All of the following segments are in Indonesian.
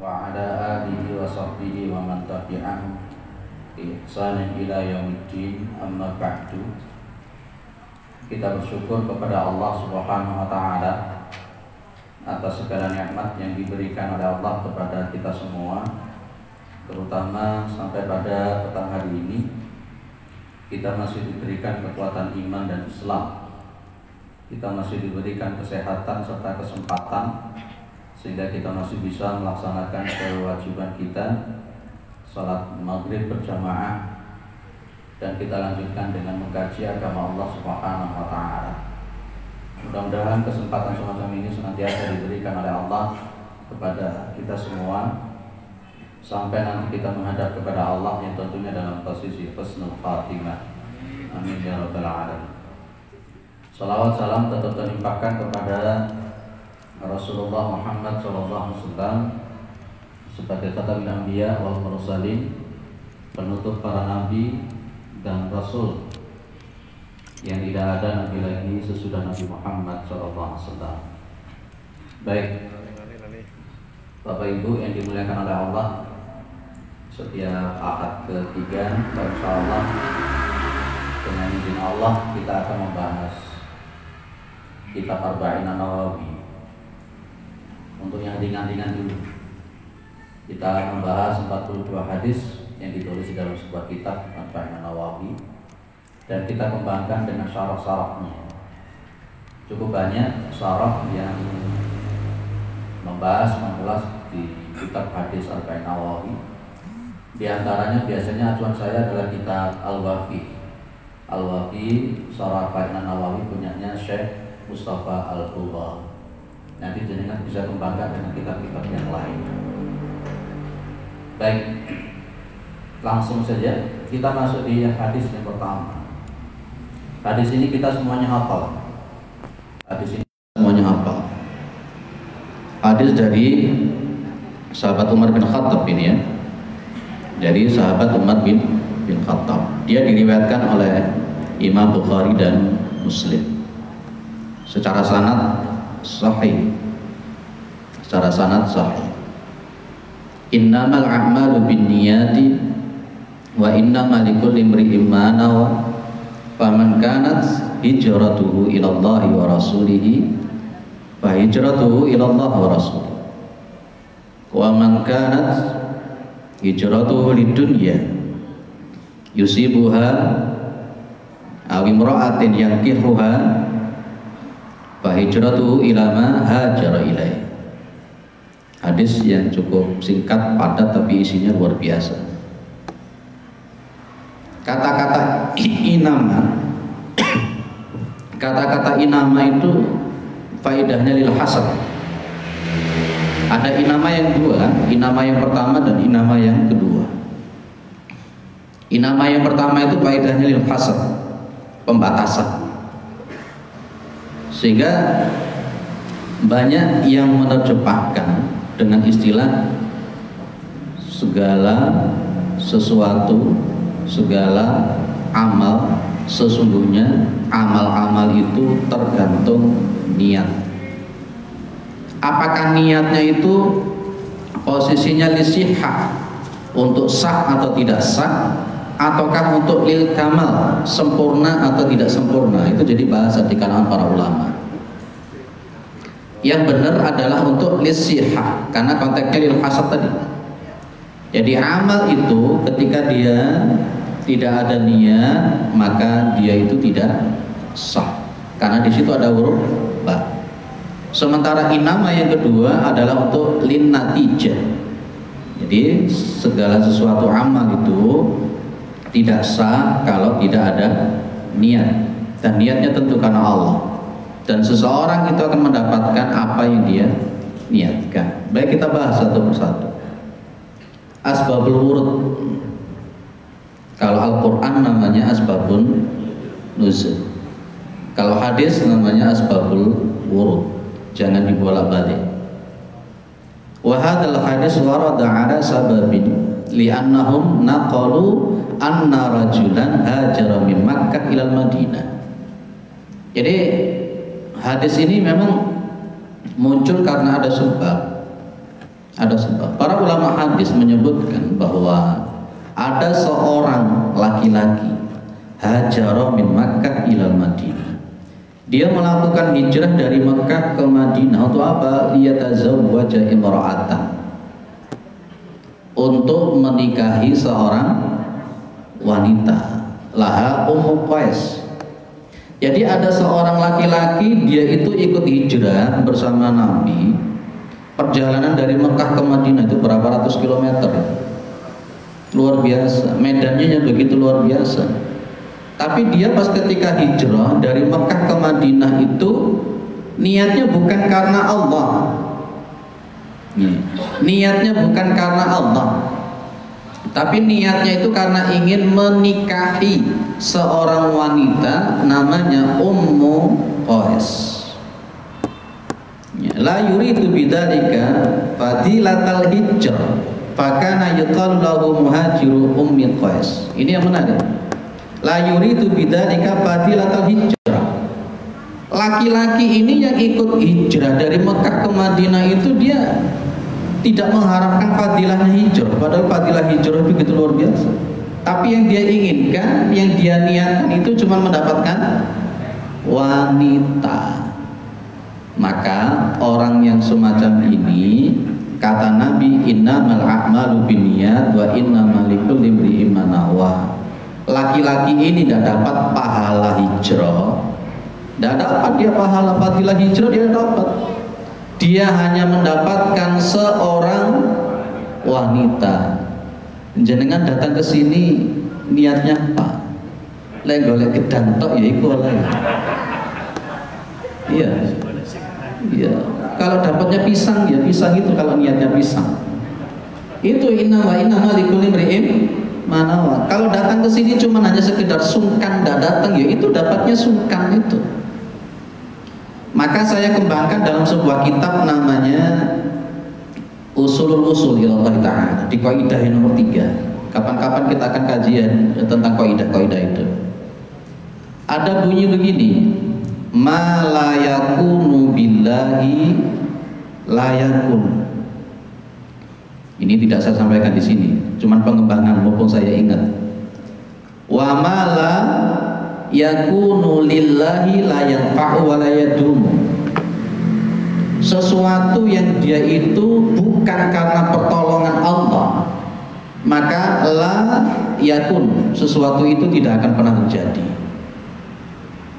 wa ala alihi wa sahbihi wa man tabi'ahum bi ihsanin ila yaumiddin, amma ba'du. Kita bersyukur kepada Allah Subhanahu wa taala atas segala nikmat yang diberikan oleh Allah kepada kita semua, terutama sampai pada petang hari ini kita masih diberikan kekuatan iman dan Islam. Kita masih diberikan kesehatan serta kesempatan sehingga kita masih bisa melaksanakan kewajiban kita, salat maghrib berjamaah, dan kita lanjutkan dengan mengkaji agama Allah Subhanahu wa taala. Mudah-mudahan kesempatan semacam ini senantiasa diberikan oleh Allah kepada kita semua sampai nanti kita menghadap kepada Allah yang tentunya dalam posisi husnul khatimah. Amin ya rabbal alamin. Salawat salam tetap terlimpahkan kepada Rasulullah Muhammad SAW sebagai khatamul anbiya wal mursalin, penutup para nabi dan rasul yang tidak ada nabi lagi sesudah Nabi Muhammad SAW. Baik, Bapak Ibu yang dimuliakan oleh Allah, setiap ahad ketiga insyaallah dengan izin Allah kita akan membahas kitab Arba'in An-Nawawi. Untuk yang ringan-ringan dulu, kita membahas 42 hadis yang ditulis dalam sebuah kitab Arba'in An-Nawawi, dan kita kembangkan dengan syarah-syarahnya. Cukup banyak syarah yang membahas mengulas di kitab hadis Arba'in An-Nawawi. Di antaranya biasanya acuan saya adalah kitab Al-Wafi. Al-Wafi syarah Arba'in An-Nawawi punyanya Syekh Mustafa Al-Quba. Nanti jenengan bisa kembangkan dengan kitab-kitab yang lain. Baik, langsung saja kita masuk di hadis yang pertama. Hadis ini kita semuanya hafal. Hadis ini semuanya hafal. Hadis dari sahabat Umar bin Khattab ini ya. Jadi sahabat Umar bin Khattab. Dia diriwayatkan oleh Imam Bukhari dan Muslim secara sanad sahih. Secara sanad sahih. Innamal a'malu binniyati wa innamal likulli imri'in ma nawa. Faman kanat hijratuhu ila Allah wa rasulih fa hijratuhu ila Allah wa rasulih. Wa man kanat hijratuhu lidunya yusibuha aw imra'atin yankihuha fa hijratuhu ila ma hajara ilaih. Hadis yang cukup singkat, padat, tapi isinya luar biasa. Kata-kata inama, kata-kata inama itu faedahnya lil hasad. Ada inama yang dua, inama yang pertama dan inama yang kedua. Inama yang pertama itu faedahnya lil hasad, pembatasan. Sehingga banyak yang menerjemahkan dengan istilah segala sesuatu, segala amal, sesungguhnya amal-amal itu tergantung niat. Apakah niatnya itu posisinya lisihah, untuk sah atau tidak sah, ataukah untuk lil kamal, sempurna atau tidak sempurna? Itu jadi bahasa di kalangan para ulama. Yang benar adalah untuk lisihah, karena konteksnya lil hasad tadi. Jadi amal itu ketika dia tidak ada niat, maka dia itu tidak sah, karena di situ ada huruf ba. Sementara inama yang kedua adalah untuk lin natijah. Jadi segala sesuatu amal itu tidak sah kalau tidak ada niat, dan niatnya tentu karena Allah. Dan seseorang itu akan mendapatkan apa yang dia niatkan. Baik, kita bahas satu persatu. Asbabul wurud. Kalau Al-Quran namanya asbabun nuzul. Kalau hadis namanya asbabul wurud. Jangan dibolak-balik. Wa hadzal hadis warada ala sababin li'annahum naqalu anna rajulan hajara min Makkah ilal Madinah. Jadi hadis ini memang muncul karena ada sebab. Ada sebab. Para hadis menyebutkan bahwa ada seorang laki-laki hajara min Makkah ila Madinah. Dia melakukan hijrah dari Mekah ke Madinah untuk apa? Liyatazawwaja imra'atan, untuk menikahi seorang wanita, laha Ummu Qais. Jadi ada seorang laki-laki, dia itu ikut hijrah bersama Nabi. Perjalanan dari Mekah ke Madinah itu berapa ratus kilometer, luar biasa, medannya begitu luar biasa. Tapi dia pas ketika hijrah dari Mekah ke Madinah itu niatnya bukan karena Allah. Niatnya bukan karena Allah, tapi niatnya itu karena ingin menikahi seorang wanita namanya Ummu Qais. La yuridu bidzalika fadilatal hijrah, fakana yuqalu lahu muhajiru Ummi Qais. Ini yang menarik. La yuridu bidzalika fadilatal hijrah. Laki-laki ini yang ikut hijrah dari Mekah ke Madinah itu dia tidak mengharapkan fadilahnya hijrah, padahal fadilah hijrah begitu luar biasa. Tapi yang dia inginkan, yang dia niatkan itu cuma mendapatkan wanita. Maka orang yang semacam ini, kata Nabi, innamal a'malu binniyat wa innamal likulli imri'in ma nawa. Laki-laki ini tidak dapat pahala hijrah, tidak dapat dia pahala fadilah hijrah, dia dapat. Dia hanya mendapatkan seorang wanita. Jenengan datang ke sini niatnya apa? Lek golek gedang tok ya iku wae. Iya. Iya. Kalau dapatnya pisang ya pisang itu, kalau niatnya pisang. Itu inna likulli imri'in manawa. Kalau datang ke sini cuma hanya sekedar sungkan tidak datang, ya itu dapatnya sungkan itu. Maka saya kembangkan dalam sebuah kitab namanya Usulul Usul ilallah ta'ala, di kaidah yang nomor 3. Kapan-kapan kita akan kajian tentang kaidah-kaidah itu. Ada bunyi begini, ma la yakunu billahi la yakun. Ini tidak saya sampaikan di sini, cuman pengembangan maupun saya ingat. Wa ma la yakunu lillahi la yanfa'u wa la yadumu. Sesuatu yang dia itu bukan karena pertolongan Allah, maka la yakun, sesuatu itu tidak akan pernah terjadi.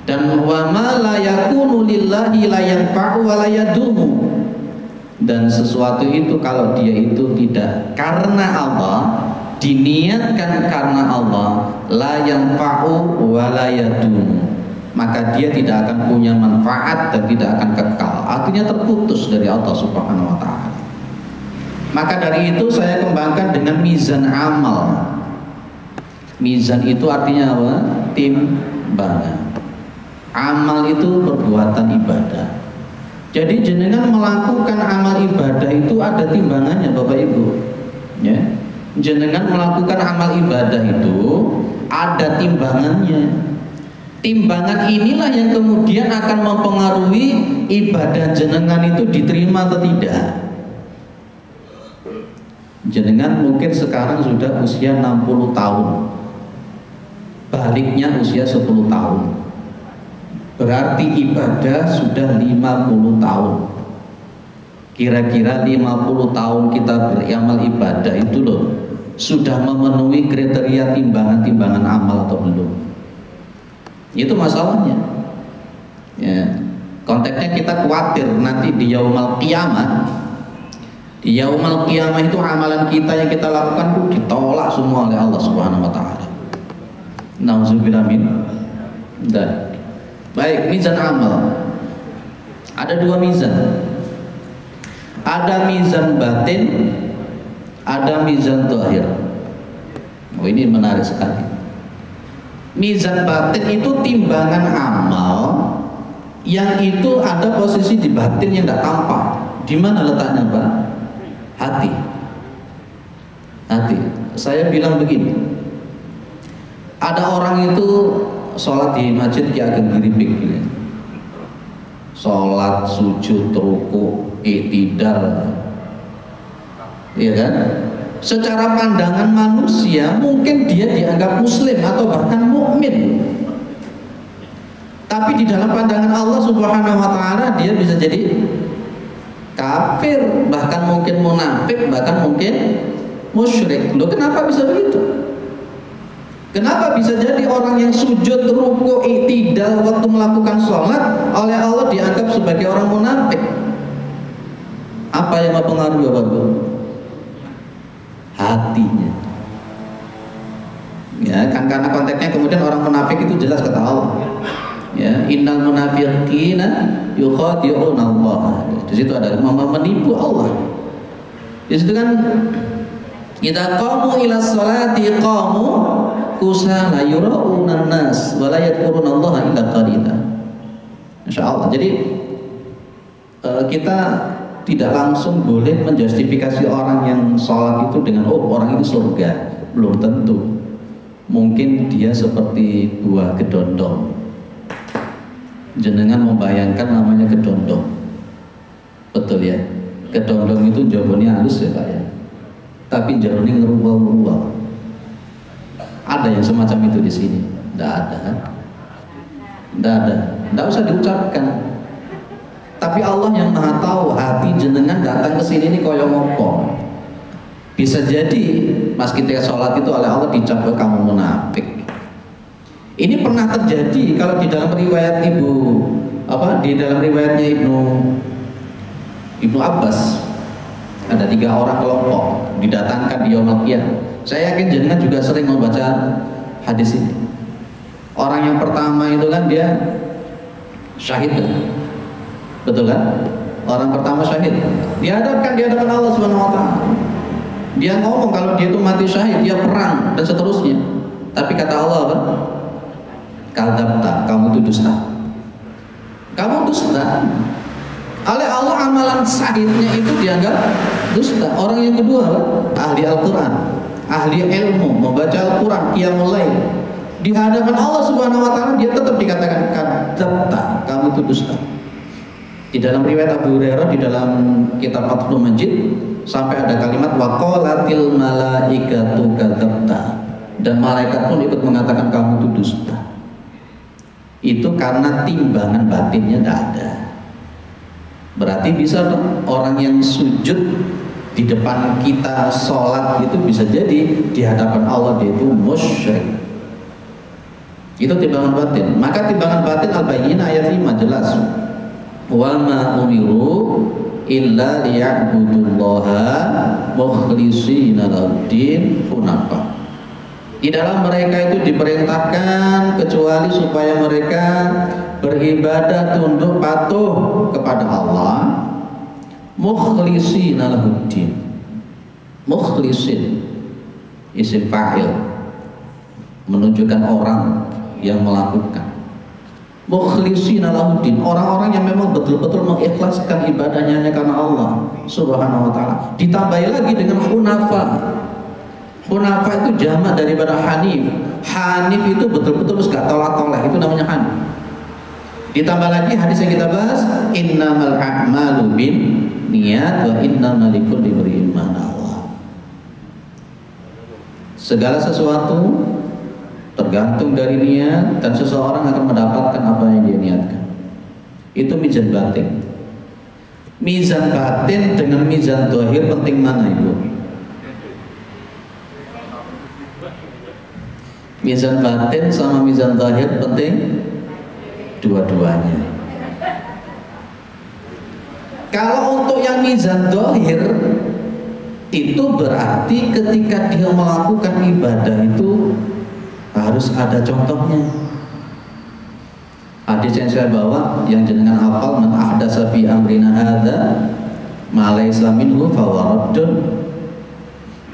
Dan wa ma la yakunu lillahi la yanfa'u wa la yadumu. Dan sesuatu itu kalau dia itu tidak karena Allah, diniatkan karena Allah, la yanfa'u wa la yadumu, maka dia tidak akan punya manfaat dan tidak akan kekal, artinya terputus dari Allah Subhanahu wa ta'ala. Maka dari itu saya kembangkan dengan mizan amal. Mizan itu artinya apa? Timbangan. Amal itu perbuatan ibadah. Jadi jenengan melakukan amal ibadah itu ada timbangannya Bapak Ibu, ya. Jenengan melakukan amal ibadah itu ada timbangannya. Timbangan inilah yang kemudian akan mempengaruhi ibadah jenengan itu diterima atau tidak. Jenengan mungkin sekarang sudah usia 60 tahun, baliknya usia 10 tahun, berarti ibadah sudah 50 tahun. Kira-kira 50 tahun kita beramal ibadah itu loh, sudah memenuhi kriteria timbangan-timbangan amal atau belum? Itu masalahnya, ya. Konteksnya kita khawatir nanti di yaumul qiyamah. Di yaumul qiyamah itu amalan kita yang kita lakukan itu ditolak semua oleh Allah Subhanahu wa ta'ala. Nauzubillah min dzalik. Baik, mizan amal. Ada dua mizan. Ada mizan batin, ada mizan zahir. Oh, ini menarik sekali. Mizan batin itu timbangan amal yang itu ada posisi di batin yang tidak tampak. Di mana letaknya, Pak? Hati. Hati. Saya bilang begini. Ada orang itu sholat di masjid Ki Ageng Giripik, sholat, sujud, ruku, i'tidal, iya kan? Secara pandangan manusia mungkin dia dianggap muslim atau bahkan mukmin, tapi di dalam pandangan Allah Subhanahu wa taala dia bisa jadi kafir, bahkan mungkin munafik, bahkan mungkin musyrik. Loh, kenapa bisa begitu? Kenapa bisa jadi orang yang sujud, ruku, i'tidal waktu melakukan sholat oleh Allah dianggap sebagai orang munafik? Apa yang mempengaruhi Bapak Ibu? Hatinya. Ya kan, karena konteksnya kemudian orang munafik itu jelas kata Allah. Ya, innal munafiqina yukhadi'una Allah. Di situ ada menipu Allah. Di situ kan kita qamu ila sholati qamu kusala yura'una nas wa la yadhkuruna Allah illa qalila. Insyaallah. Jadi kita tidak langsung boleh menjustifikasi orang yang sholat itu dengan orang itu surga. Belum tentu. Mungkin dia seperti buah kedondong. Jenengan membayangkan namanya kedondong. Betul ya? Kedondong itu jawabannya halus ya Pak ya. Tapi jarone ngeruwal-ruwal. Ada yang semacam itu di sini? Tidak ada kan? Tidak ada. Tidak usah diucapkan. Tapi Allah yang Maha tahu hati jenengan datang ke sini ini koyo ngopo. Bisa jadi pas kita sholat itu oleh Allah dicap kamu munafik. Ini pernah terjadi kalau di dalam riwayat di dalam riwayatnya Ibnu Abbas ada 3 orang kelompok didatangkan di yaumul qiyamah. Saya yakin jenengan juga sering membaca hadis ini. Orang yang pertama itu kan dia syahid kan? Betul kan? Orang pertama syahid dihadapkan di hadapan Allah Subhanahu wa taala. Dia ngomong kalau dia itu mati syahid, dia perang dan seterusnya. Tapi kata Allah apa? Kadzabta, kamu itu dusta. Kamu dusta. Oleh Allah amalan syahidnya itu dianggap dusta. Orang yang kedua apa? Ahli Al-Qur'an, ahli ilmu, membaca Al-Qur'an, qiyamul lail. Di hadapan Allah Subhanahu wa taala dia tetap dikatakan kadzabta, kamu itu dusta. Di dalam riwayat Abu Hurairah di dalam kitab Fathul Majid sampai ada kalimat waqalatil malaikatu kadzabta, dan malaikat pun ikut mengatakan kamu itu dusta. Itu karena timbangan batinnya tidak ada. Berarti bisa dong orang yang sujud di depan kita sholat itu bisa jadi di hadapan Allah dia itu musyrik. Itu timbangan batin. Maka timbangan batin Al-Bayyinah ayat 5 jelas. Wa ma umiru illa liya'budullaha mukhlishina lahu-din hunafa. Di dalam mereka itu diperintahkan kecuali supaya mereka beribadah tunduk patuh kepada Allah mukhlishina lahu-din. Mukhlisin isim fa'il menunjukkan orang yang melakukan. Mukhlishina lahu-din, orang-orang yang memang betul-betul mengikhlaskan ibadahnya hanya karena Allah Subhanahu wa taala. Ditambahi lagi dengan hunafa. Hunafa itu jamak daripada hanif. Hanif itu betul-betul gak tolak-tolak, itu namanya hanif. Ditambah lagi hadis yang kita bahas, innamal a'malu bin niat wa innamal likulli imri'in ma nawa. Segala sesuatu tergantung dari niat dan seseorang akan mendapatkan apa yang dia niatkan. Itu mizan batin. Mizan batin dengan mizan zahir penting mana Ibu? Mizan batin sama mizan zahir penting dua-duanya. Kalau untuk yang mizan zahir itu berarti ketika dia melakukan ibadah itu harus ada contohnya. Hadis yang saya bawa yang jenengan hafal, man ahdatsa fi amrina hadza ma laysa minhu fa huwa raddun.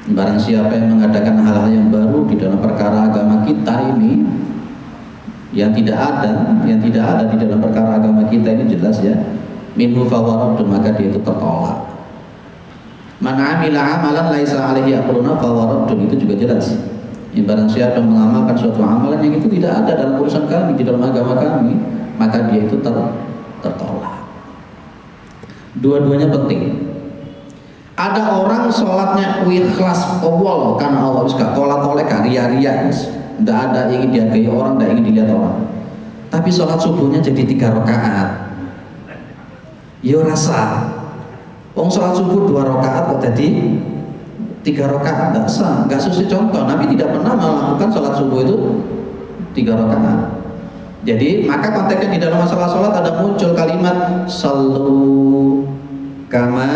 Barang siapa yang mengadakan hal-hal yang baru di dalam perkara agama kita ini yang tidak ada di dalam perkara agama kita ini jelas ya, minhu fa huwa raddun, maka dia itu tertolak. Man amila amalan laisa alaihi amruna fa huwa raddun, itu juga jelas. Barang siapa mengamalkan suatu amalan yang itu tidak ada dalam urusan kami, di dalam agama kami, maka dia itu tertolak. Dua-duanya penting. Ada orang sholatnya ikhlas awal karena Allah, gak tolak-tolak, gak ria-ria, tidak ada ingin dihargai orang, tidak ingin dilihat orang. Tapi sholat subuhnya jadi 3 rakaat. Yo rasa, wong sholat subuh 2 rakaat kok jadi 3 rakaat, tidak sah, nggak sesuai contoh. Nabi tidak pernah melakukan sholat subuh itu 3 rakaat. Jadi maka konteksnya di dalam masalah sholat ada muncul kalimat sallu kama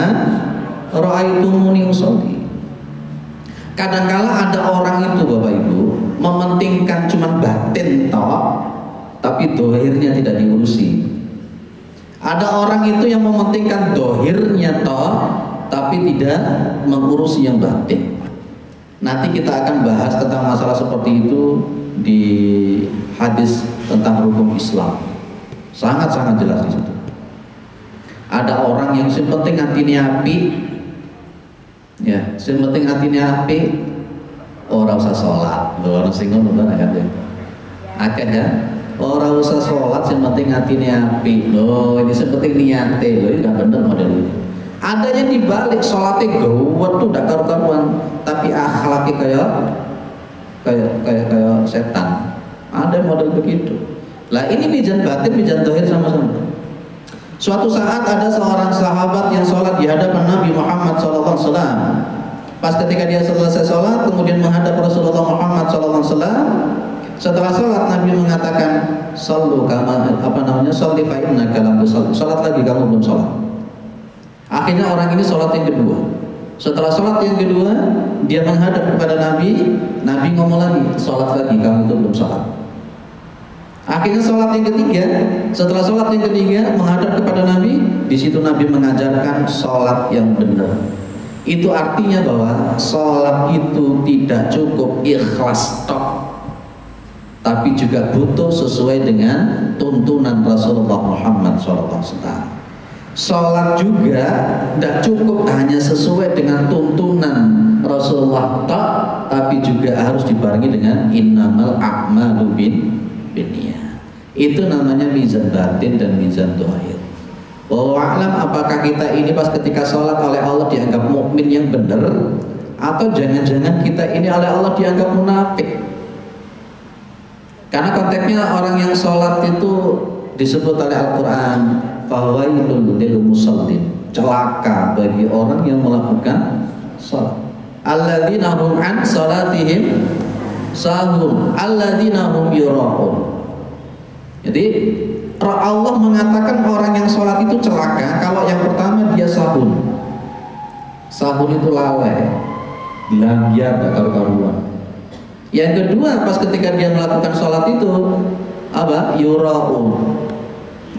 ra'aitumuni usolli. Kadangkala ada orang itu Bapak Ibu mementingkan cuman batin toh, tapi dohirnya tidak diurusi. Ada orang itu yang mementingkan dohirnya toh, tapi tidak mengurusi yang batin. Nanti kita akan bahas tentang masalah seperti itu di hadis tentang hukum Islam. Sangat-sangat jelas di situ. Ada orang yang penting hatinya api, ya, penting hatinya api, orang usah sholat, orang sing ngono kan ya. Akeh ya, orang usah sholat, penting hatinya api. Loh, ini penting niate, loh ini nggak benar model ini. Ada yang dibalik sholatnya gawat tuh, tidak karu-karuan, tapi akhlaknya kayak setan. Ada model begitu. Lah ini mizan batin, mizan zahir sama-sama. Suatu saat ada seorang sahabat yang sholat di hadapan Nabi Muhammad SAW. Pas ketika dia selesai sholat, kemudian menghadap Rasulullah Muhammad SAW. Setelah sholat, Nabi mengatakan, "Sallu kama sholli fa innaka lam tusalli." Sholat lagi, kamu belum sholat. Akhirnya orang ini sholat yang kedua. Setelah sholat yang kedua, dia menghadap kepada Nabi. Nabi ngomong lagi, "Sholat lagi, kamu itu belum sholat." Akhirnya sholat yang ketiga, setelah sholat yang ketiga menghadap kepada Nabi, di situ Nabi mengajarkan sholat yang benar. Itu artinya bahwa sholat itu tidak cukup ikhlas tok, tapi juga butuh sesuai dengan tuntunan Rasulullah Muhammad SAW. Sholat juga tidak cukup hanya sesuai dengan tuntunan Rasulullah tok, tapi juga harus dibarengi dengan innamal a'malu binniyat. Itu namanya mizan batin dan mizan zahir. Wallahu a'lam, apakah kita ini pas ketika sholat oleh Allah dianggap mukmin yang benar, atau jangan-jangan kita ini oleh Allah dianggap munafik? Karena konteksnya orang yang sholat itu disebut oleh Al-Quran, fawailul lil musallin, celaka bagi orang yang melakukan sholat. Alladzina hum an sholatihim sahun, alladzina hum yura'un. Jadi Allah mengatakan orang yang sholat itu celaka kalau yang pertama dia sahun. Sahun itu lalai, biar gak karu-karuan. Yang kedua, pas ketika dia melakukan sholat itu apa? Yura'un,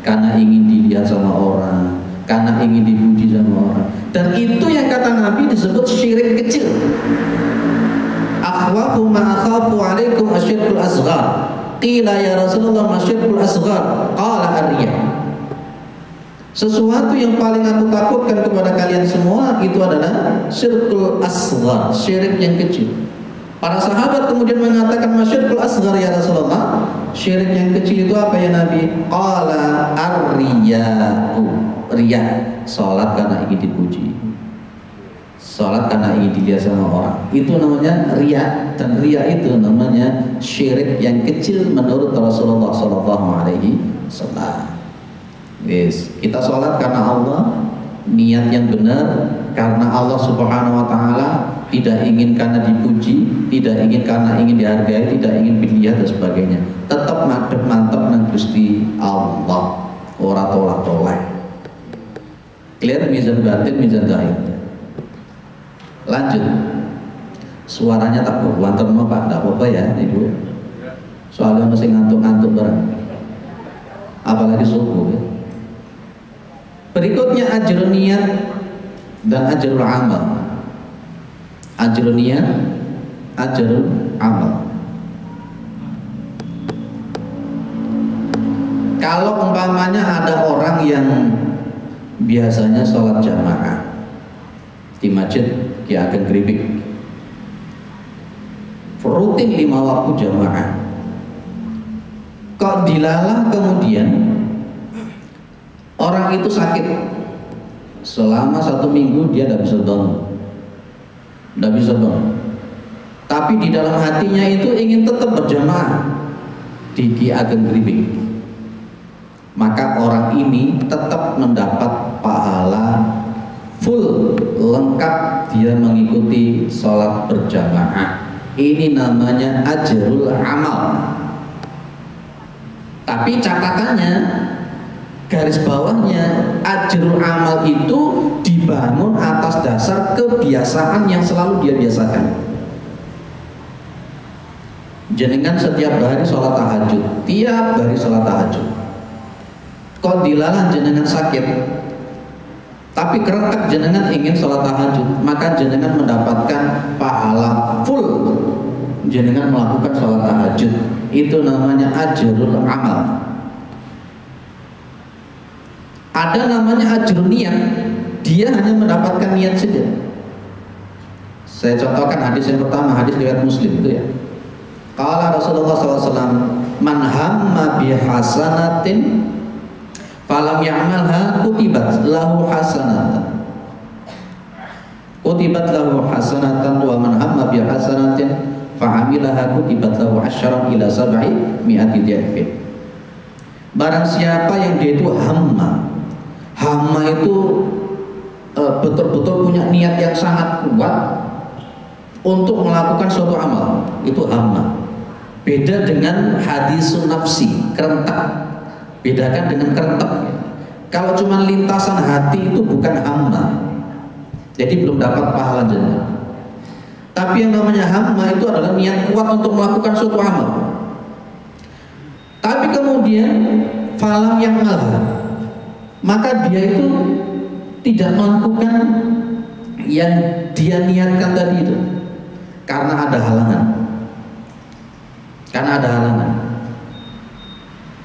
karena ingin dilihat sama orang, karena ingin dipuji sama orang. Dan itu yang kata Nabi disebut syirik kecil. Akhwafu ma akhafu alaikum asyirkul asghar. Qila ya Rasulullah masyirkul asghar, qala ar-riya. Sesuatu yang paling aku takutkan kepada kalian semua itu adalah syirkul asghar, syirik yang kecil. Para sahabat kemudian mengatakan masyirkul asghar ya Rasulullah, syirik yang kecil itu apa ya Nabi? Qala ar-riya'u, riya, salat karena ingin dipuji, salat karena ingin dilihat sama orang, itu namanya riya. Dan riya itu namanya syirik yang kecil menurut Rasulullah SAW. Yes. Kita sholat karena Allah, niat yang benar karena Allah Subhanahu Wa Taala, tidak ingin karena dipuji, tidak ingin karena ingin dihargai, tidak ingin dilihat dan sebagainya. Tetap mantap nang Gusti Allah, ora tolak-tolak. Clear mizan batin, mizan zahir. Lanjut. Suaranya tak wonten mau Pak, tak apa ya Ibu. Soalnya masih ngantuk-ngantuk bareng. Apalagi subuh ya. Berikutnya ajrun niyat dan ajrul amal. Ajrun niyat, ajrul amal. Kalau umpamanya ada orang yang biasanya sholat jamaah di masjid Ki Ageng Kripik, rutin 5 waktu jamaah, kok dilalah kemudian orang itu sakit selama 1 minggu dia tidak bisa bangun, tidak bisa bangun. Tapi di dalam hatinya itu ingin tetap berjamaah di Ki Ageng Grimbing. Maka orang ini tetap mendapat pahala full lengkap dia mengikuti sholat berjamaah. Ini namanya ajrul amal. Tapi catatannya, garis bawahnya, ajrul amal itu dibangun atas dasar kebiasaan yang selalu dia biasakan. Jenengan setiap hari sholat tahajud, tiap hari sholat tahajud. Kok dilalah jenengan sakit, tapi kerentak jenengan ingin sholat tahajud, maka jenengan mendapatkan pahala full. Jenengan melakukan sholat tahajud, itu namanya ajrul amal. Ada namanya ajrul niat, dia hanya mendapatkan niat saja. Saya contohkan hadis yang pertama, hadis riwayat Muslim itu ya. Qala Rasulullah SAW, man hamma bihasanatin falam ya'malha kutibat lahu hasanatan. Kutibat lahu hasanatan wa man hamma bihasanatin fa'amilaha kutibat lahu asyaran ila sab'i mi'ati di'fin. Barang siapa yang dia itu hamma itu betul-betul punya niat yang sangat kuat untuk melakukan suatu amal, itu hamma. Beda dengan hadisun nafsi, kerentak. Bedakan dengan kerentak. Kalau cuma lintasan hati itu bukan hamma, jadi belum dapat pahala jenengan. Tapi yang namanya hamma itu adalah niat kuat untuk melakukan suatu amal. Tapi kemudian falam yang malah, maka dia itu tidak melakukan yang dia niatkan tadi itu karena ada halangan. Karena ada halangan,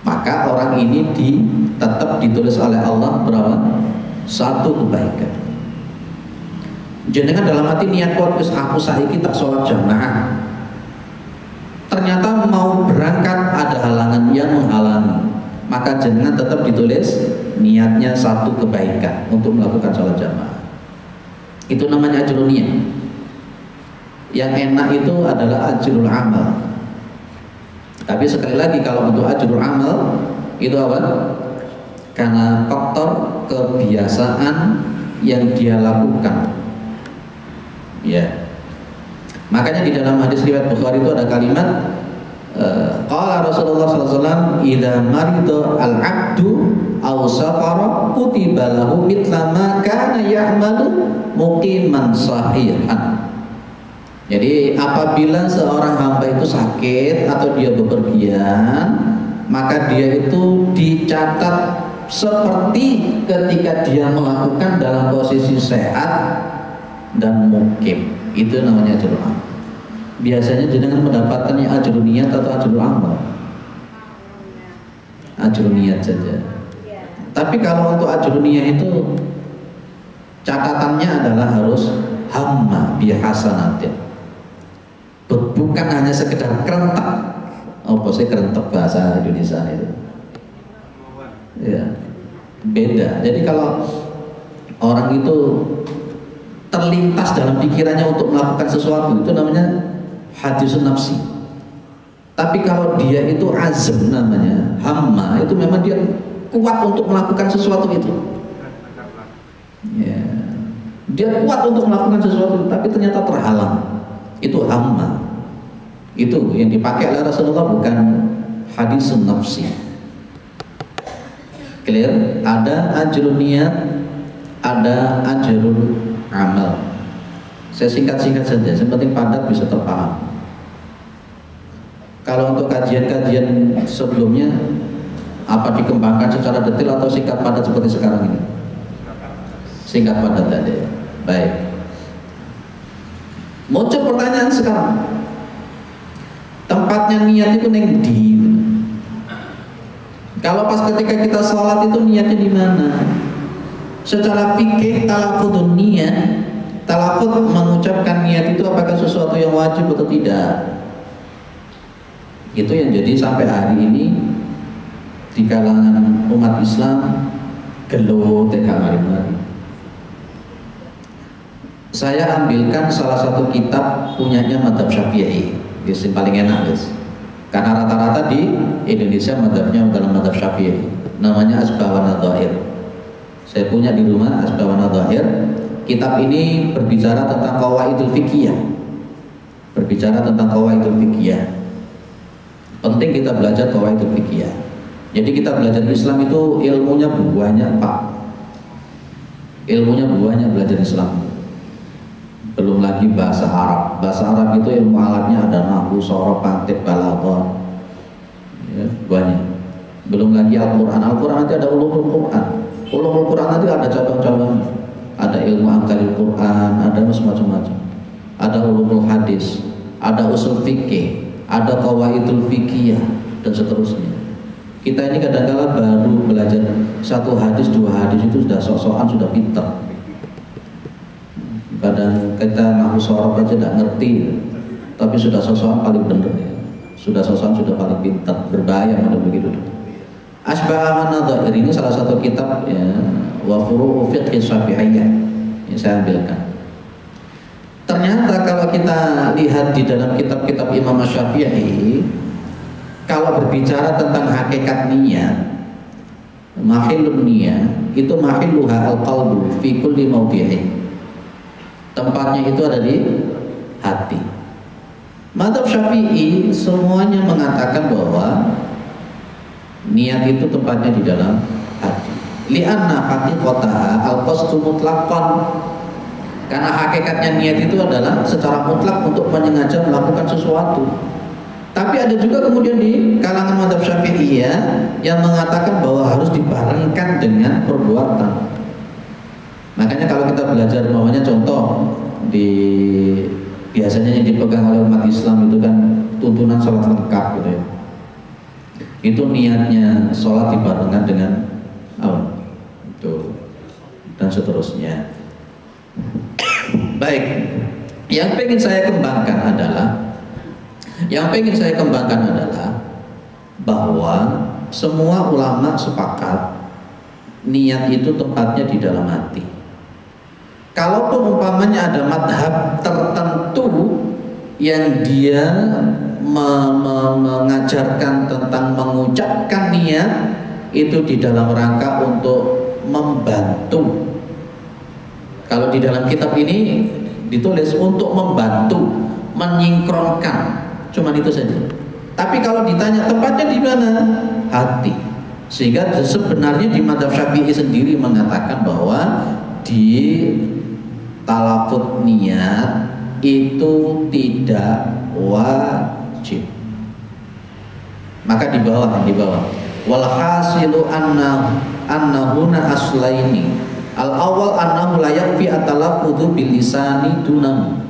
maka orang ini tetap ditulis oleh Allah berapa? 1 kebaikan. Jenengan dalam hati niat kuat, wis aku saiki tak sholat jamaah. Ternyata mau berangkat ada halangan yang menghalangi, maka jenengan tetap ditulis niatnya 1 kebaikan untuk melakukan sholat jamaah. Itu namanya ajrul niat. Yang enak itu adalah ajrul amal. Tapi sekali lagi, kalau untuk ajrul amal itu apa? Karena faktor kebiasaan yang dia lakukan. Ya. Makanya di dalam hadis riwayat Bukhari itu ada kalimat qala Rasulullah sallallahu alaihi wasallam, idza marida al-'abdu aw safara kutiba lahu mithla ma kana ya'malu muqiman sahihan. Jadi apabila seorang hamba itu sakit atau dia bepergian, maka dia itu dicatat seperti ketika dia melakukan dalam posisi sehat dan mukim. Itu namanya ajrul amal. Biasanya jenengan mendapatkan yang ajrul niat atau ajrul amal? Ajrul niat saja. Tapi kalau untuk ajrul niat itu catatannya adalah harus hamma bihasanatin. Bukan hanya sekedar kerentak. Apa sih kerentak bahasa Indonesia itu? Ya, beda. Jadi kalau orang itu terlintas dalam pikirannya untuk melakukan sesuatu, itu namanya hadisun nafsi. Tapi kalau dia itu azam, namanya hamma, itu memang dia kuat untuk melakukan sesuatu itu. Ya, dia kuat untuk melakukan sesuatu, tapi ternyata terhalang. Itu hamma. Itu yang dipakai oleh Rasulullah, bukan hadisun nafsi. Clear? Ada ajrul niat, ada ajrul amal. Saya singkat-singkat saja, yang penting padat bisa terpaham. Kalau untuk kajian-kajian sebelumnya, apa dikembangkan secara detail atau singkat padat seperti sekarang ini? Singkat padat tadi. Baik. Muncul pertanyaan sekarang, tempatnya niat itu neng di. Kalau pas ketika kita sholat itu niatnya di mana? Secara fikih talafudun niat, talafud mengucapkan niat itu apakah sesuatu yang wajib atau tidak? Itu yang jadi sampai hari ini di kalangan umat Islam gelut mari-mari. saya ambilkan salah satu kitab punyanya Madzhab Syafi'i, yang paling enak guys. Karena rata-rata di Indonesia madzhabnya dalam Madzhab Syafi'i, namanya Asbah wa Nadhair. Saya punya di rumah Asbah wa Nadhair. Kitab ini berbicara tentang qawaidul fiqhiyah. Berbicara tentang qawaidul fiqhiyah. Penting kita belajar qawaidul fiqhiyah. Jadi kita belajar Islam itu ilmunya banyak, Pak. Ilmunya banyak belajar Islam. Belum lagi bahasa Arab. Bahasa Arab itu ilmu alatnya ada nahwu, sorof, mantiq, balaghah. Ya, banyak. Belum lagi Al-Qur'an. Al-Qur'an nanti ada ulumul Qur'an. Ulumul Qur'an nanti ada cabang-cabang. Ada ilmu angkalil Qur'an, ada macam-macam. Ada ulumul hadis, ada usul fikih, ada qawaidul fiqhiyah dan seterusnya. Kita ini kadang-kala baru belajar satu hadis, dua hadis itu sudah sok-sokan, sudah pintar. Kadang kita nahwu sorof aja tidak ngerti, tapi sudah sok-sokan paling benar. Sudah sok-sokan sudah paling pintar. Berbahaya model begitu. Asbah wa Nadhair ini salah satu kitab ya, wa furu'u fiqh Syafi'iyah yang saya ambilkan. Ternyata kalau kita lihat di dalam kitab-kitab Imam Syafi'i, kalau berbicara tentang hakikat niat, mahillun niyah itu mahilluha al-qalbu fi kulli mawdi'in. Tempatnya itu ada di hati. Madzhab Syafi'i semuanya mengatakan bahwa niat itu tempatnya di dalam hati. Li'anna haqiqataha al-qasdu mutlaqan. Karena hakikatnya niat itu adalah secara mutlak untuk menyengaja melakukan sesuatu. Tapi ada juga kemudian di kalangan madzhab Syafi'iyah yang mengatakan bahwa harus dibarengkan dengan perbuatan. Makanya kalau kita belajar namanya contoh di biasanya yang dipegang oleh umat Islam itu kan tuntunan sholat lengkap gitu ya. Itu niatnya sholat dibarengkan dengan apa? Itu dan seterusnya. Baik, yang pengen saya kembangkan adalah bahwa semua ulama sepakat niat itu tempatnya di dalam hati. Kalaupun umpamanya ada madhab tertentu yang dia mengajarkan tentang mengucapkan niat itu di dalam rangka untuk membantu. Kalau di dalam kitab ini ditulis untuk membantu, menyinkronkan, cuman itu saja. Tapi kalau ditanya tempatnya di mana? Hati. Sehingga sebenarnya di madzhab Syafi'i sendiri mengatakan bahwa di talafut niat itu tidak wajib. Maka di bawah wal hasilu annahuna aslaini. Al awal annahu la yakfi at-talaffudzu bil lisani dunahu.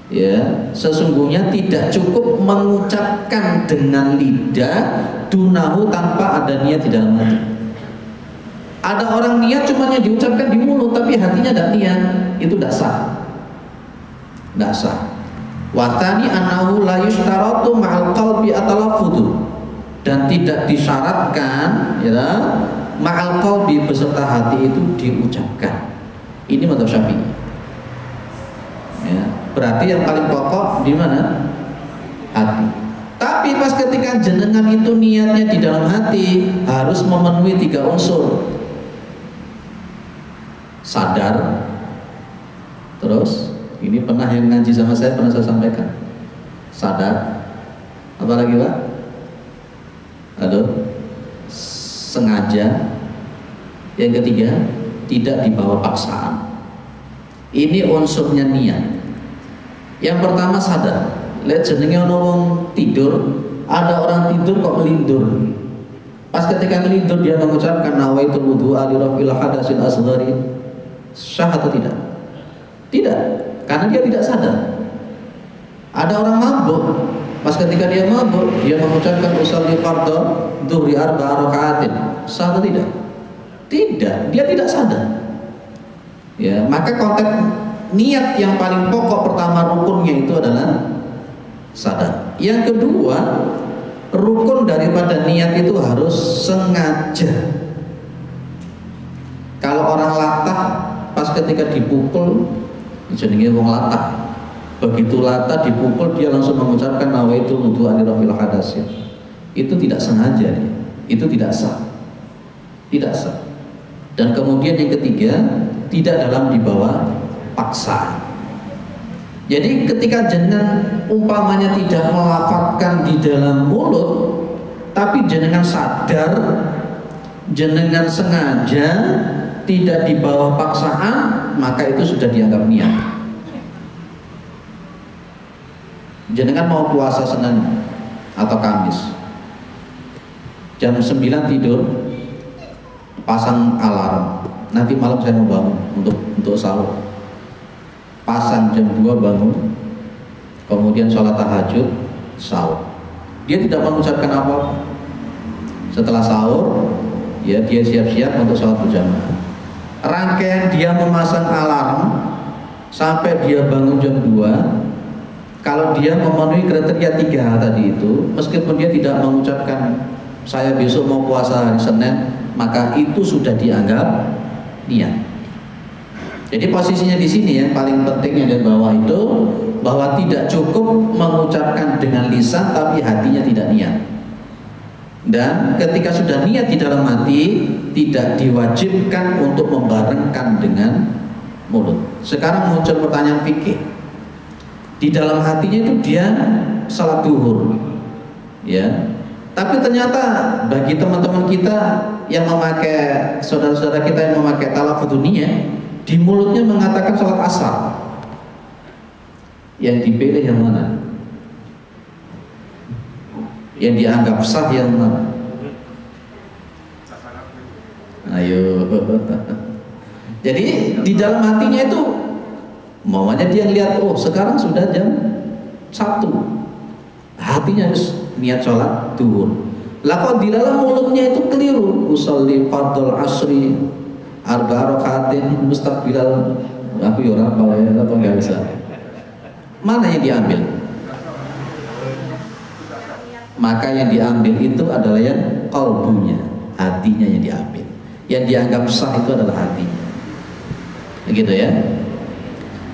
Ya, sesungguhnya tidak cukup mengucapkan dengan lidah dunahu tanpa ada niat di dalam hati. Ada orang niat cuma yang diucapkan di mulut tapi hatinya tidak niat, itu tidak sah. Tidak sah. Wa tsani annahu la yushtaratu ma'al qalbi at-talaffudzu, dan tidak disyaratkan ya ma'al qalbi beserta hati itu diucapkan. Ini madzhab Syafi'i. Ya, berarti yang paling pokok di mana? Hati. Tapi pas ketika jenengan itu niatnya di dalam hati harus memenuhi 3 unsur. Sadar. Terus ini pernah yang ngaji sama saya pernah saya sampaikan. Sadar. Apa lagi, Pak? Aduh. Sengaja. Yang ketiga, tidak dibawa paksaan. Ini unsurnya niat. Yang pertama sadar. Lihat jenenge ono wong tidur, ada orang tidur kok melindur. Pas ketika melindur dia mengucapkan nawaitul wudhu'a li raf'il hadatsin asghari. Sah atau tidak? Tidak, karena dia tidak sadar. Ada orang mabuk. Pas ketika dia mabuk, dia mengucapkan usolli fardhu dhuhri 4 rakaatin. Sah atau tidak? Tidak, dia tidak sadar. Ya, maka konteks niat yang paling pokok pertama rukunnya itu adalah sadar. Yang kedua, rukun daripada niat itu harus sengaja. Kalau orang latah pas ketika dipukul, jenenge wong latah. Begitu latah dipukul dia langsung mengucapkan nawaitu wudu'an lirafil hadas. Itu tidak sengaja, itu tidak sah. Tidak sah. Dan kemudian yang ketiga, tidak dalam dibawa paksa. Jadi ketika jenengan umpamanya tidak melafadzkan di dalam mulut, tapi jenengan sadar, jenengan sengaja, tidak dibawa paksaan, maka itu sudah dianggap niat. Jenengan mau puasa Senin atau Kamis, jam 9 tidur, pasang alarm, nanti malam saya mau bangun untuk sahur. Pasang jam 2 bangun, kemudian sholat tahajud, sahur. Dia tidak mengucapkan apa-apa. Setelah sahur, ya dia siap-siap untuk sholat berjamaah. Rangkaian dia memasang alarm sampai dia bangun jam 2. Kalau dia memenuhi kriteria 3 hal tadi itu, meskipun dia tidak mengucapkan saya besok mau puasa hari Senin, maka itu sudah dianggap niat. Jadi posisinya di sini yang paling penting yang di bawah itu, bahwa tidak cukup mengucapkan dengan lisan tapi hatinya tidak niat. Dan ketika sudah niat di dalam hati, tidak diwajibkan untuk membarengkan dengan mulut. Sekarang muncul pertanyaan fikih. Di dalam hatinya itu dia salat duhur, ya. Tapi ternyata bagi teman-teman kita yang memakai, saudara-saudara kita yang memakai talaffudzun niyah, di mulutnya mengatakan salat asar. Yang dipilih yang mana? Yang dianggap sah yang mana? Ayo. Jadi di dalam hatinya itu maunya dia lihat, oh sekarang sudah jam 1, hatinya harus niat sholat duhur. Lah kok di dalam mulutnya itu keliru, usolli fardhul asri arba'a rakaatin mustaqbilal, aku ya ora apa ya atau enggak bisa. Mana yang diambil? Maka yang diambil itu adalah yang qalbunya, hatinya yang diambil. Yang dianggap sah itu adalah hatinya. Begitu ya.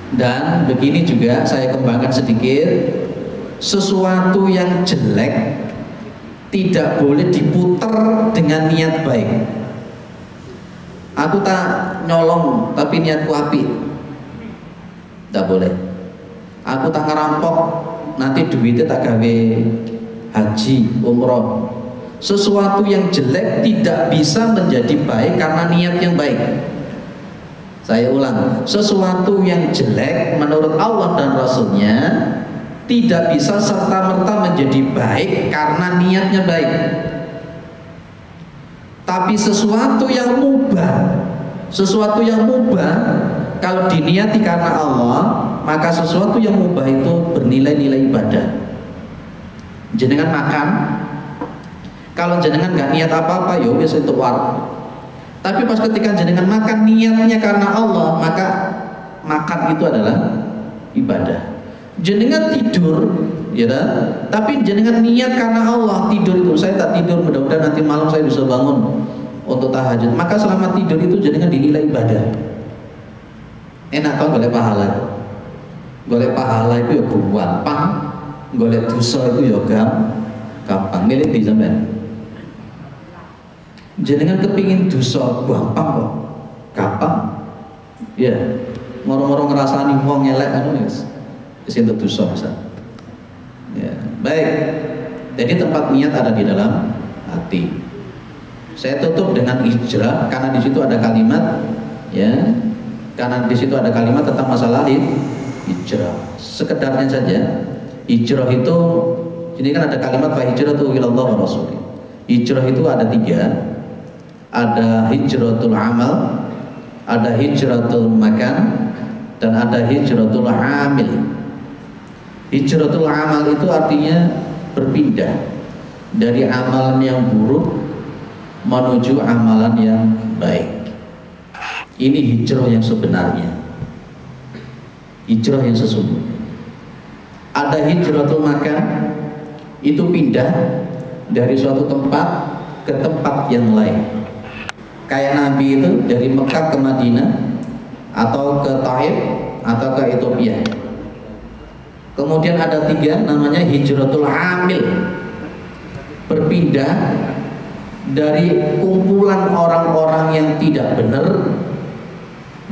Dan begini juga saya kembangkan sedikit, sesuatu yang jelek tidak boleh diputar dengan niat baik. Aku tak nyolong tapi niatku api, tidak boleh. Aku tak ngerampok nanti duitnya tak gawe haji, umroh. Sesuatu yang jelek tidak bisa menjadi baik karena niat yang baik. Saya ulang, sesuatu yang jelek menurut Allah dan Rasulnya tidak bisa serta-merta menjadi baik karena niatnya baik. Tapi sesuatu yang mubah kalau diniati karena Allah, maka sesuatu yang mubah itu bernilai-nilai ibadah. Jenengan makan, kalau jenengan nggak niat apa-apa, ya wis itu warung. Tapi pas ketika jenengan makan niatnya karena Allah, maka makan itu adalah ibadah. Jenengan tidur, ya, tapi jenengan niat karena Allah. Tidur itu saya tak tidur, mudah-mudahan nanti malam saya bisa bangun untuk tahajud. Maka selama tidur itu jenengan dinilai ibadah. Enak kan golek pahala. Golek pahala itu ya gampang, golek dosa itu ya gampang. Milih di sampean. Jenengan kepingin dosa gampang kok, gampang. Ya, moro-moro ngerasani wong elek anu wis untuk dosa bisa. Ya, baik. Jadi tempat niat ada di dalam hati. Saya tutup dengan hijrah karena di situ ada kalimat, ya, karena di situ ada kalimat tentang masalah hijrah. Sekedarnya saja. Hijrah itu, ini kan ada kalimat fa hijratu ilallah wa rasulih. Hijrah itu ada 3. Ada hijratul amal, ada hijratul makan, dan ada hijratul amil. Hijratul amal itu artinya berpindah dari amalan yang buruk menuju amalan yang baik. Ini hijrah yang sebenarnya, hijrah yang sesungguhnya. Ada hijratul makan, itu pindah dari suatu tempat ke tempat yang lain. Kayak Nabi itu dari Mekah ke Madinah atau ke Taif atau ke Ethiopia. Kemudian ada 3 namanya hijratul amil, berpindah dari kumpulan orang-orang yang tidak benar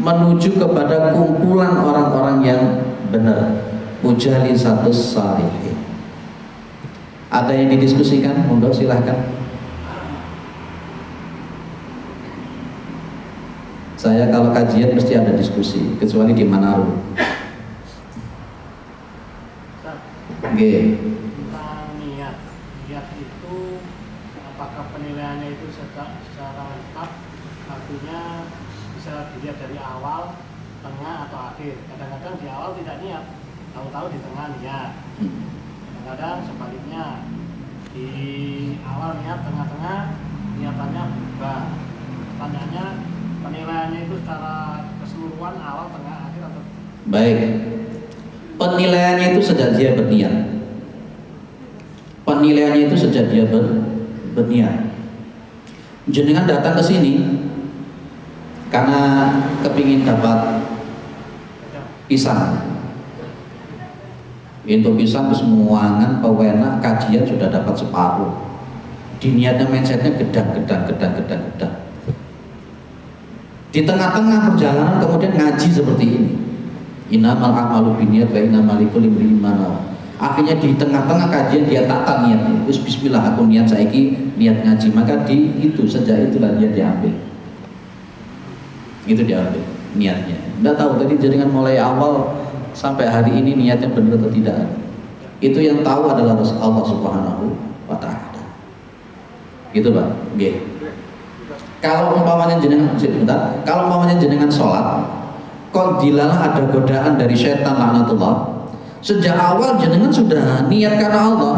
menuju kepada kumpulan orang-orang yang benar. Mujalisatus salihin. Ada yang didiskusikan? Monggo silahkan. Saya kalau kajian mesti ada diskusi, kecuali di Manado. Tentang niat itu apakah penilaiannya itu secara lengkap, artinya bisa dilihat dari awal, tengah atau akhir. Kadang-kadang di awal tidak niat, tahu-tahu di tengah niat. Kadang-kadang sebaliknya, di awal niat, tengah-tengah niatannya berubah. Pertanyaannya, penilaiannya itu secara keseluruhan awal, tengah, akhir atau? Baik. Penilaiannya itu sejak dia berniat. Penilaiannya itu sejak dia berniat. Jenengan datang ke sini karena kepingin dapat pisang. Untuk pisang terus muangan, pewenak, kajian sudah dapat separuh. Diniatnya mindsetnya gedang. Di tengah-tengah perjalanan kemudian ngaji seperti ini. Innamal a'malu binniyat wa innamal likulli imri'in ma nawa. Akhirnya di tengah-tengah kajian dia tata niat. Bismillah aku niat saiki niat ngaji, maka di itu sejak itulah dia diambil. Itu diambil niatnya. Enggak tahu tadi jaringan mulai awal sampai hari ini niatnya benar atau tidak. Itu yang tahu adalah Allah Subhanahu wa taala. Gitu, Pak. Nggih. Kalau umpamanya jenengan sholat, kok dilalah ada godaan dari setan laknatullah. Sejak awal jenengan sudah niat karena Allah,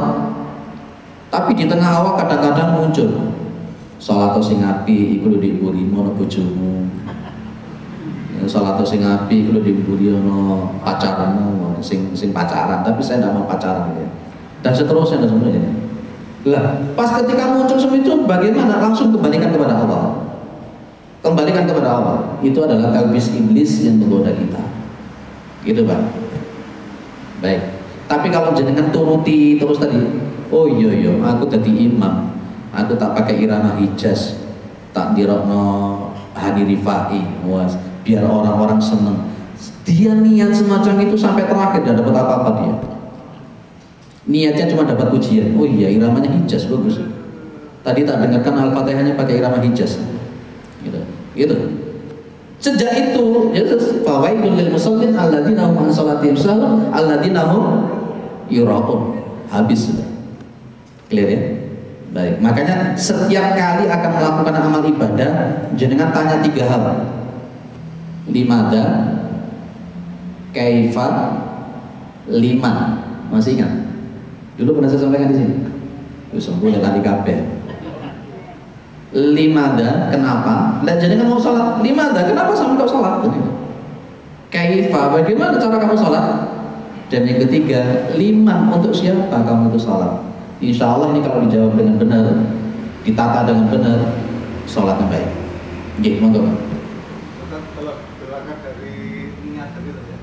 tapi di tengah awal kadang-kadang muncul sholat sing api iku lho diburi mono bojomu, sholat sing api iku lho diburi ono pacarmu, sing pacaran, tapi saya tidak mau pacaran ya. Dan seterusnya dan semuanya. Lah, pas ketika muncul semua itu bagaimana? Langsung kembalikan kepada Allah. Kembalikan kepada Allah. Itu adalah talbis iblis yang menggoda kita. Gitu, Pak. Baik. Tapi kalau jenengan turuti terus tadi, oh iya, aku jadi imam, aku tak pakai irama Hijaz, tak dirokno Hani Rifai, biar orang-orang seneng. Dia niat semacam itu sampai terakhir tidak dapat apa-apa dia. Niatnya cuma dapat pujian. Oh iya, iramanya Hijaz bagus. Tadi tak dengarkan Al-Fatihahnya pakai irama Hijaz. Gitu. Sejak itu, fawailul lil musallin alladzina hum an salatihim sahun alladzina hum yura'un. Habis sudah. Clear ya? Baik. Makanya setiap kali akan melakukan amal ibadah, jenengan tanya 3 hal. Limada, kaifa, liman. Masih ingat? Dulu pernah saya sampaikan di sini. Sempurna tadi kabeh. Limada, kenapa? Dan jenengan mau sholat. Limada, kenapa sampai kau sholat? Kaifa, bagaimana cara kamu sholat? Dan yang ketiga, liman, untuk siapa kamu itu sholat? Insya Allah ini kalau dijawab dengan benar, ditata dengan benar, sholatnya baik. Jadi, monggo. Kalau berangkat dari niat tadi ya,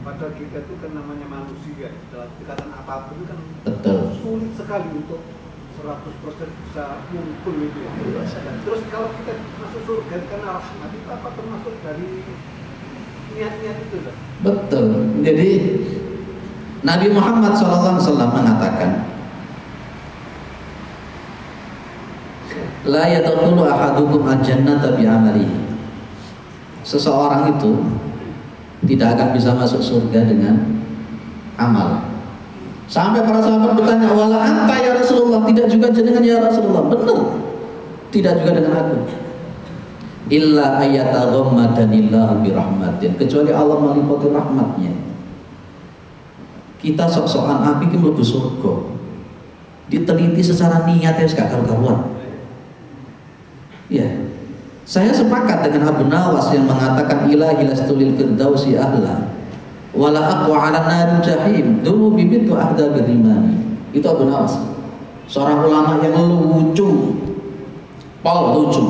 pada kita itu kan namanya manusia, dalam tingkatan apapun kan betul. Sulit sekali untuk 100% bisa muncul itu ya. Terus kalau kita masuk surga karena rahmat itu apa termasuk dari niat-niat itu kan? Betul. Jadi Nabi Muhammad SAW mengatakan, la yadkhulu ahadukum al-jannata bi'amalihi. Seseorang itu tidak akan bisa masuk surga dengan amal. Sampai para sahabat bertanya, wala anta ya Rasulullah, tidak juga jenengan ya Rasulullah. Benar, tidak juga dengan aku. Illa ayataghammadanillahu birahmatin, kecuali Allah meliputi rahmatnya. Kita sok-sokan api ki mlebu surga. Diteliti secara niat ya gak karu-karuan. Ya. Saya sepakat dengan Abu Nawas yang mengatakan ilahi lastulil firdausi ahla wala aqwa 'ala nar jahim dulu bibitu ahda birimani. Itu Abu Nawas, seorang ulama yang lucu, lucu,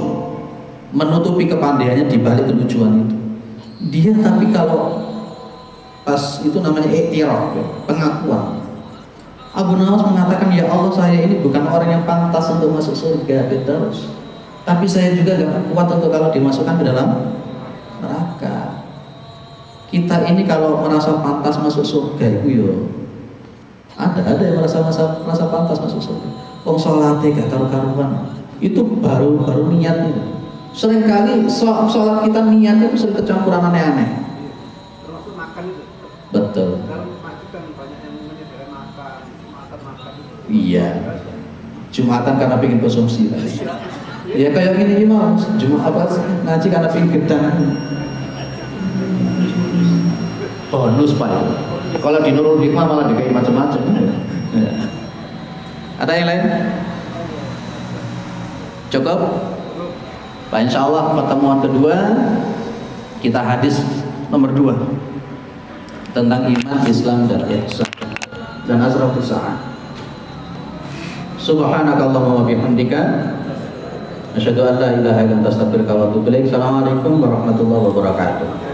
menutupi kepandaiannya di balik kelucuan itu. Dia tapi kalau Pas itu namanya i'tiraf, pengakuan. Abu Nawas mengatakan, ya Allah, saya ini bukan orang yang pantas untuk masuk surga, terus. Tapi saya juga gak kuat untuk kalau dimasukkan ke dalam neraka. Kita ini kalau merasa pantas masuk surga itu yo, ada yang merasa pantas masuk surga. Wong sholatnya gak karu-karuan. Itu baru niat itu. Seringkali sholat kita niatnya itu sering kecampuran aneh-aneh. Termasuk makan itu. Betul. Dalam masjid kan banyak yang menyediakan makan itu. Iya. Jumatan karena pengen konsumsi. Ya kayak gini mau Jumat apa ngaji karena pengen gedang. Bonus Pak. Kalau di Nurul Hikmah malah dikasih macam-macam. Ya. Ada yang lain? Cukup? Pak, insya Allah pertemuan kedua kita hadis nomor 2 tentang iman, Islam, dan ihsan dan asrafus sa'ah. Subhanakallahumma wa bihamdika asyhadu an la ilaha illa anta astaghfiruka wa atubu ilaik. Assalamualaikum warahmatullahi wabarakatuh.